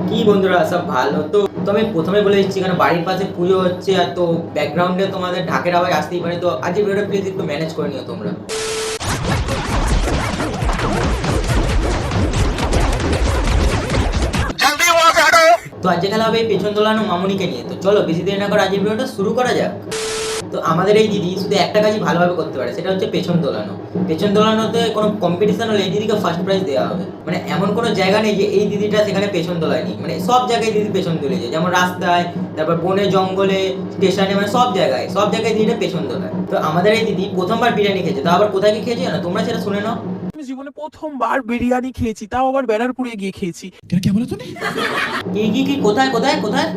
কি বন্ধুরা সব ভালো তো। আমি প্রথমে বলে দিচ্ছি, কারণ বাড়ির পাশে পুজো হচ্ছে আর তো ব্যাকগ্রাউন্ডে তোমাদের ঢাকের আওয়াজ আসতেই পারে, তো আজকে ভিডিওটা প্লিজ একটু ম্যানেজ করে নিও তোমরা। তো আজকে খেলা হবে পেছন দোলানো মামুনিকে নিয়ে। তো চলো বেশি দেরি না করে আজকের ভিডিওটা শুরু করা যাক। তো আমাদের এই দিদি শুধু একটা কাজই ভালোভাবে করতে পারে, সেটা হচ্ছে পেছন দোলানো। পেছন দোলানোতে কোনো কম্পিটিশন হলে এই দিদিকে ফার্স্ট প্রাইজ দেওয়া হবে। মানে এমন কোনো জায়গা নেই যে এই দিদিটা সেখানে পেছন দোলায়নি, মানে সব জায়গায় দিদি পেছন দোলেছে, যেমন রাস্তায়, তারপর বনে জঙ্গলে, স্টেশনে, মানে সব জায়গায় দিদিটা পেছন দোলায়। তো আমাদের এই দিদি প্রথমবার বিরিয়ানি খেয়েছে, তো আবার কোথায় গিয়ে খেয়েছে না তোমরা সেটা শুনে নাও। আমি জীবনে প্রথমবার বিরিয়ানি খেয়েছি, তাও আবার ব্যারাকপুরে গিয়ে খেয়েছি। কি কোথায় কোথায় কোথায়?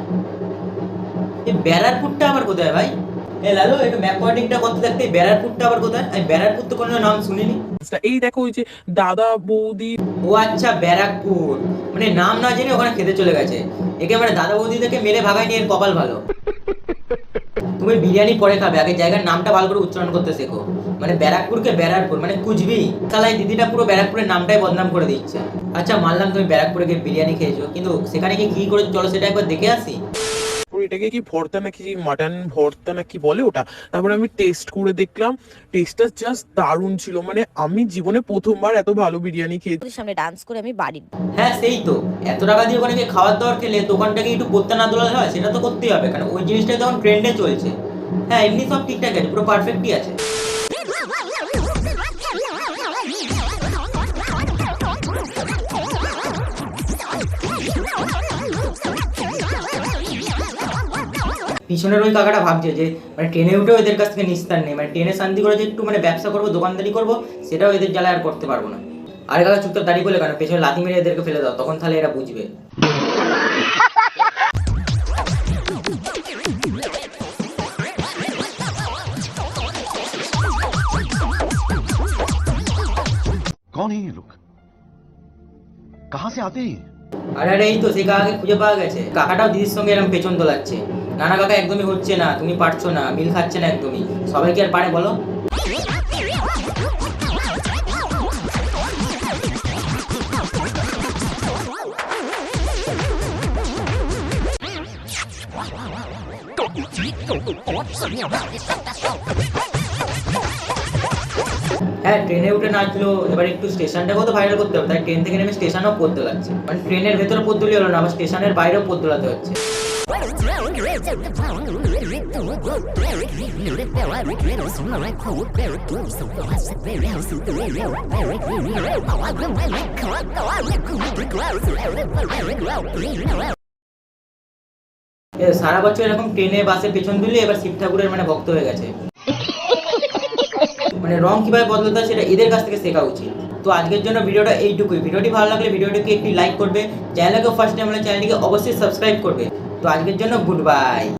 এই ব্যারাকপুরটা আবার কোথায় ভাই? এ লালু একটু ম্যাপ পয়েন্টিংটা করতে থাকতে, ব্যারাকপুরটা আবার কোথায়? আমি ব্যারাকপুর তো কোনো নাম শুনিনি। এই দেখো ওই যে দাদা বৌদি। ও আচ্ছা, ব্যারাকপুর। মানে নাম না জেনে ওখানে খেতে চলে গেছে। একে মানে দাদা বৌদি থেকে মেরে ভাগায়নি, এর কপাল ভালো। তুমি বিরিয়ানি পরে খাবে, আগে জায়গার নামটা ভালো করে উচ্চারণ করতে শেখো। মানে ব্যারাকপুরকে ব্যারাকপুর মানে কুচবি। তাহলে দিদিটা পুরো ব্যারাকপুরের নামটাই বদনাম করে দিচ্ছে। আচ্ছা মানলাম তুমি ব্যারাকপুরে গিয়ে বিরিয়ানি খেয়েছো, কিন্তু সেখানে গিয়ে কি করে চলো সেটা একবার দেখে আসি। এটাকে কি ভর্তা নাকি মাটন ভর্তা নাকি বলে ওটা। তারপরে আমি টেস্ট করে দেখলাম, টেস্টটা জাস্ট দারুণ ছিল। মানে আমি জীবনে প্রথমবার এত ভালো বিরিয়ানি খেয়েছি। সামনে ডান্স করে আমি বাড়ি। হ্যাঁ সেই তো, এত টাকা দিয়ে ওখানে গিয়ে খাবার দাবার খেলে দোকানটাকে একটু করতে না তোলা হয়, সেটা তো করতেই হবে, কারণ ওই জিনিসটা তখন ট্রেন্ডে চলছে। হ্যাঁ এমনি সব ঠিকঠাক আছে, পুরো পারফেক্টই আছে। পিছনের ওই কাকাটা ভাবছে যে মানে ট্রেনে উঠেও এদের কাছ থেকে নিস্তার নেই, মানে ট্রেনে শান্তি করে যে একটু মানে ব্যবসা করবো, দোকানদারি করবো, সেটাও এদের জ্বালায় আর করতে পারবো না। আরে কাকা চুপচাপ দাঁড়িয়ে বলে কেন, পেছনে লাথি মেরে এদেরকে ফেলে দাও, তখন তাহলে এরা বুঝবে। कौन है ये लोग? कहां से आते हैं? আরে আরে এই তো সেই কাকাকে খুঁজে পাওয়া গেছে। কাকাটাও দিদির সঙ্গে এরকম পেছন দোলাচ্ছে। না না কাকা একদমই হচ্ছে না, তুমি পারছো না, মিল খাচ্ছে না একদমই। সবাই কি আর পারে বলো? হ্যাঁ ট্রেনে উঠে নাচলো, এবার একটু স্টেশনটাকেও তো ভাইরাল করতে হবে, তাই ট্রেন থেকে নেমে স্টেশনেও পথ দোলাচ্ছে। মানে ট্রেনের ভেতরে পথ দোলি হলো না, আবার স্টেশনের বাইরেও পথ দোলাতে হচ্ছে। সারা বছর এরকম ট্রেনে বাসে পেছন দিলে এবার শিব ঠাকুরের মানে ভক্ত হয়ে গেছে। মানে রং কিভাবে বদলাতে হয় সেটা এদের কাছ থেকে শেখা উচিত। তো আজকের জন্য ভিডিওটা এইটুকুই। ভিডিওটি ভালো লাগলে ভিডিওটিকে একটি লাইক করবে, চ্যানেলকে ফার্স্ট টাইম হলে চ্যানেলটিকে অবশ্যই সাবস্ক্রাইব করবে। তো আজকের জন্য গুড বাই।